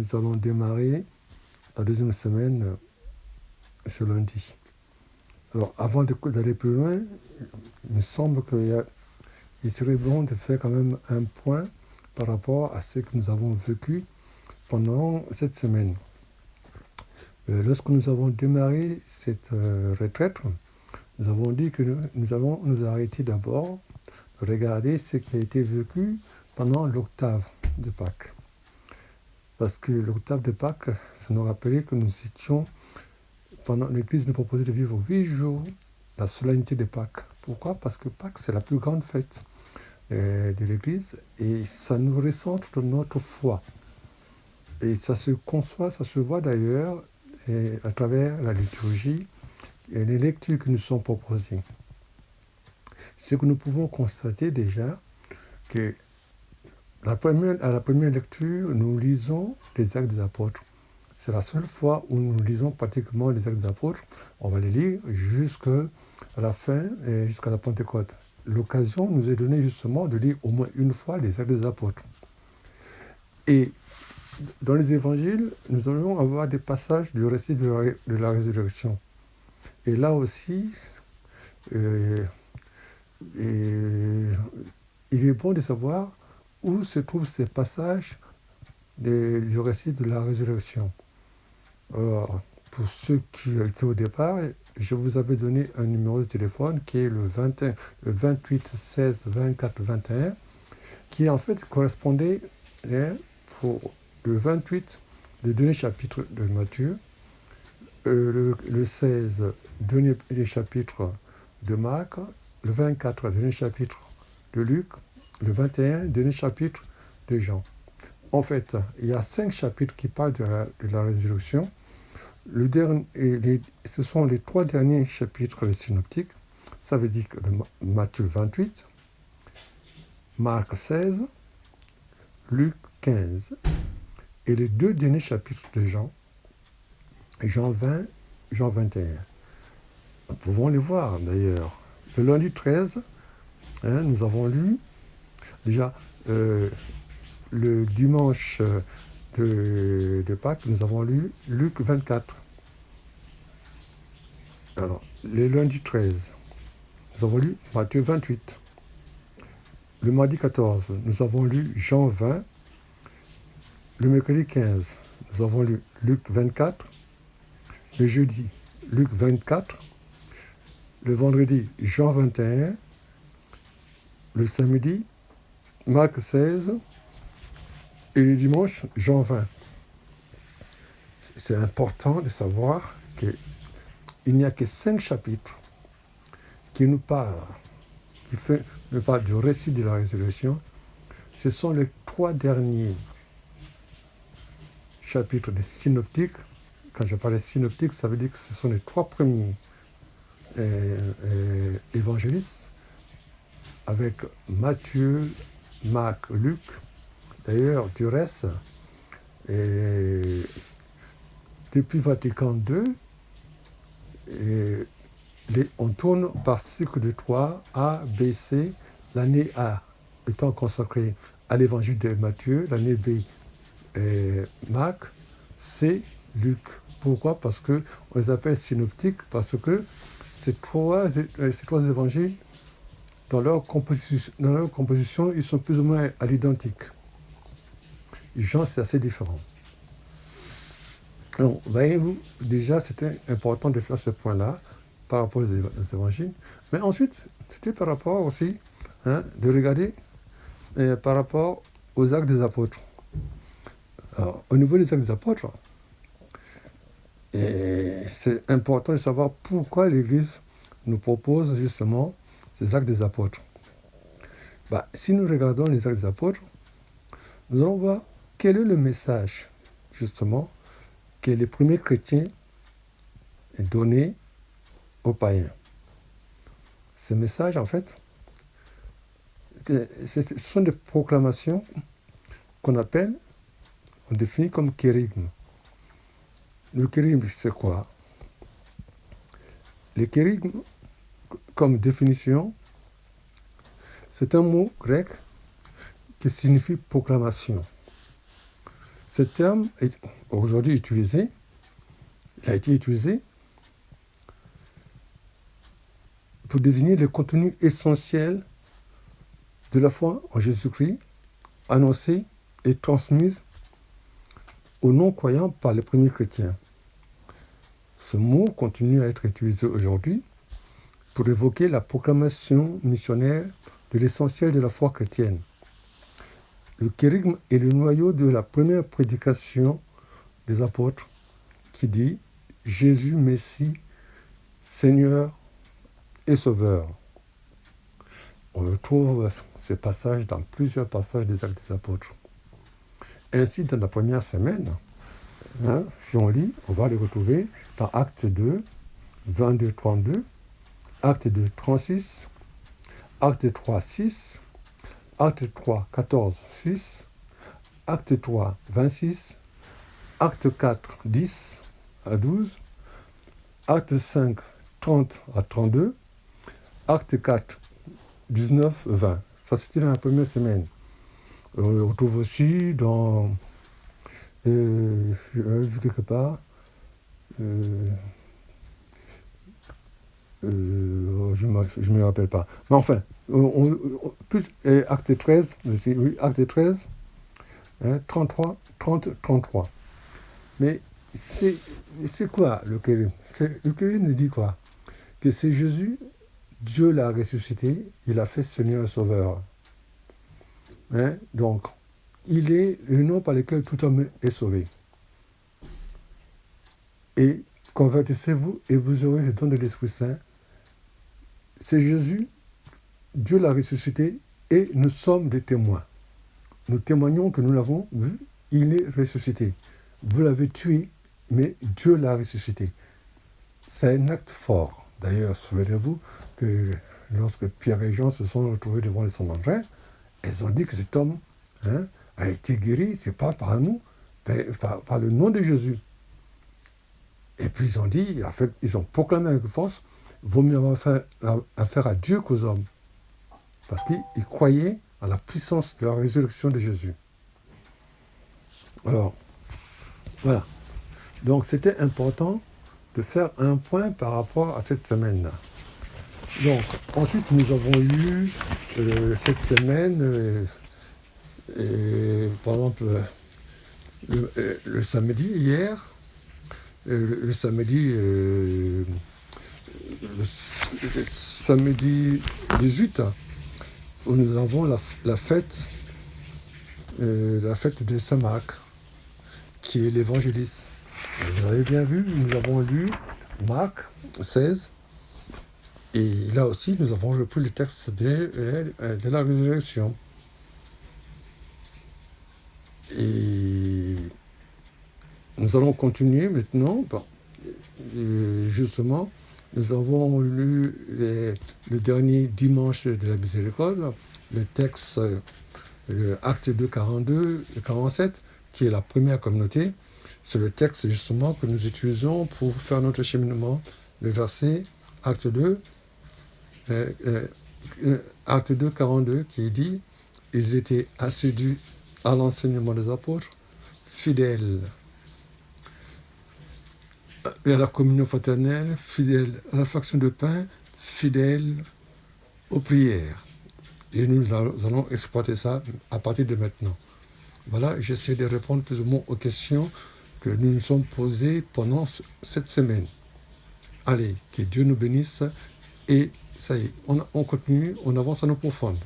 nous allons démarrer la deuxième semaine ce lundi. Alors, avant d'aller plus loin, il me semble qu'il serait bon de faire quand même un point par rapport à ce que nous avons vécu pendant cette semaine. Lorsque nous avons démarré cette retraite, nous avons dit que nous allons nous arrêter d'abord, regarder ce qui a été vécu pendant l'octave de Pâques. Parce que l'octave de Pâques, ça nous rappelait que nous étions, pendant l'Église nous proposait de vivre 8 jours la solennité de Pâques. Pourquoi ? Parce que Pâques, c'est la plus grande fête de l'Église et ça nous recentre notre foi. Et ça se conçoit, ça se voit d'ailleurs à travers la liturgie et les lectures qui nous sont proposées. Ce que nous pouvons constater déjà, que à la première lecture, nous lisons les Actes des Apôtres. C'est la seule fois où nous lisons pratiquement les Actes des Apôtres. On va les lire jusqu'à la fin et jusqu'à la Pentecôte. L'occasion nous est donnée justement de lire au moins une fois les Actes des Apôtres. Et dans les évangiles, nous allons avoir des passages du récit de la résurrection. Et là aussi, il est bon de savoir où se trouvent ces passages du récit de la résurrection. Alors, pour ceux qui étaient au départ, je vous avais donné un numéro de téléphone qui est le 28 16 24 21, qui en fait correspondait pour le 28, le dernier chapitre de Matthieu, le 16, dernier chapitre de Marc, le 24, dernier chapitre de Luc, le 21, dernier chapitre de Jean. En fait, il y a 5 chapitres qui parlent de la résurrection. Ce sont les 3 derniers chapitres des synoptiques. Ça veut dire que Matthieu 28, Marc 16, Luc 15. Et les 2 derniers chapitres de Jean, Jean 20, Jean 21. Nous pouvons les voir d'ailleurs. Le lundi 13, nous avons lu déjà le dimanche de Pâques, nous avons lu Luc 24. Alors, le lundi 13, nous avons lu Matthieu 28. Le mardi 14, nous avons lu Jean 20. Le mercredi 15, nous avons lu Luc 24. Le jeudi, Luc 24. Le vendredi, Jean 21. Le samedi, Marc 16. Et le dimanche, Jean 20. C'est important de savoir qu'il n'y a que 5 chapitres qui nous parlent du récit de la résurrection. Ce sont les 3 derniers chapitres des synoptiques. Quand je parle de synoptiques, ça veut dire que ce sont les 3 premiers évangélistes, avec Matthieu, Marc, Luc. D'ailleurs, du reste, depuis Vatican II, on tourne par cycle de 3, A, B, C, l'année A étant consacrée à l'évangile de Matthieu, l'année B, Marc, C, Luc. Pourquoi ? Parce qu'on les appelle synoptiques, parce que ces trois évangiles, dans leur composition, ils sont plus ou moins à l'identique. Jean, c'est assez différent. Donc, voyez-vous, déjà, c'était important de faire ce point-là par rapport aux évangiles. Mais ensuite, c'était par rapport aussi de regarder par rapport aux actes des apôtres. Alors, au niveau des actes des apôtres, c'est important de savoir pourquoi l'Église nous propose justement ces actes des apôtres. Si nous regardons les actes des apôtres, nous allons voir quel est le message, justement, que les premiers chrétiens donnaient aux païens. Ces messages, en fait, ce sont des proclamations qu'on définit comme kérygmes. Le kérygme, c'est quoi ? Le kérygme, comme définition, c'est un mot grec qui signifie proclamation. Ce terme est aujourd'hui utilisé, il a été utilisé pour désigner le contenu essentiel de la foi en Jésus-Christ, annoncée et transmise aux non-croyants par les premiers chrétiens. Ce mot continue à être utilisé aujourd'hui pour évoquer la proclamation missionnaire de l'essentiel de la foi chrétienne. Le kérigme est le noyau de la première prédication des apôtres qui dit « Jésus, Messie, Seigneur et Sauveur ». On retrouve ce passage dans plusieurs passages des Actes des Apôtres. Ainsi, dans la première semaine, si on lit, on va les retrouver dans Acte 2, 22-32, Acte 2, 36, Acte 3, 6, Acte 3, 14, 6, Acte 3, 26, Acte 4, 10 à 12, Acte 5, 30 à 32, Acte 4, 19, 20. Ça, c'était dans la première semaine. On le retrouve aussi dans... vu quelque part... je ne me rappelle pas. Mais enfin, plus Acte 13, oui, Acte 13, 33, 30, 33. Mais c'est quoi le kérigme? Le kérigme nous dit quoi? Que c'est Jésus, Dieu l'a ressuscité, il a fait Seigneur et Sauveur. Donc, il est le nom par lequel tout homme est sauvé. Et convertissez-vous et vous aurez le don de l'Esprit Saint. C'est Jésus, Dieu l'a ressuscité et nous sommes des témoins. Nous témoignons que nous l'avons vu, il est ressuscité. Vous l'avez tué, mais Dieu l'a ressuscité. C'est un acte fort. D'ailleurs, souvenez-vous que lorsque Pierre et Jean se sont retrouvés devant les Saint-André, ils ont dit que cet homme a été guéri, c'est pas par nous, mais par le nom de Jésus. Et puis ils ont dit, ils ont proclamé avec force, vaut mieux avoir affaire à Dieu qu'aux hommes. Parce qu'ils croyaient en la puissance de la résurrection de Jésus. Alors, voilà. Donc c'était important de faire un point par rapport à cette semaine-là. Donc, ensuite, nous avons eu cette semaine, par exemple, le samedi, hier, le samedi 18, où nous avons la fête de Saint-Marc, qui est l'évangéliste. Vous avez bien vu, nous avons lu Marc 16, et là aussi, nous avons repris le texte de la résurrection. Et nous allons continuer maintenant. Justement, nous avons lu le dernier dimanche de la miséricorde, le texte, le Acte 2, 42 et 47, qui est la première communauté. C'est le texte justement que nous utilisons pour faire notre cheminement. Le verset Acte 2, Acte 2, 42, qui dit « Ils étaient assidus à l'enseignement des apôtres, fidèles et à la communion fraternelle, fidèles à la fraction de pain, fidèles aux prières. » Et nous allons exploiter ça à partir de maintenant. Voilà, j'essaie de répondre plus ou moins aux questions que nous nous sommes posées pendant cette semaine. Allez, que Dieu nous bénisse et ça y est, on continue, on avance à nos profondes.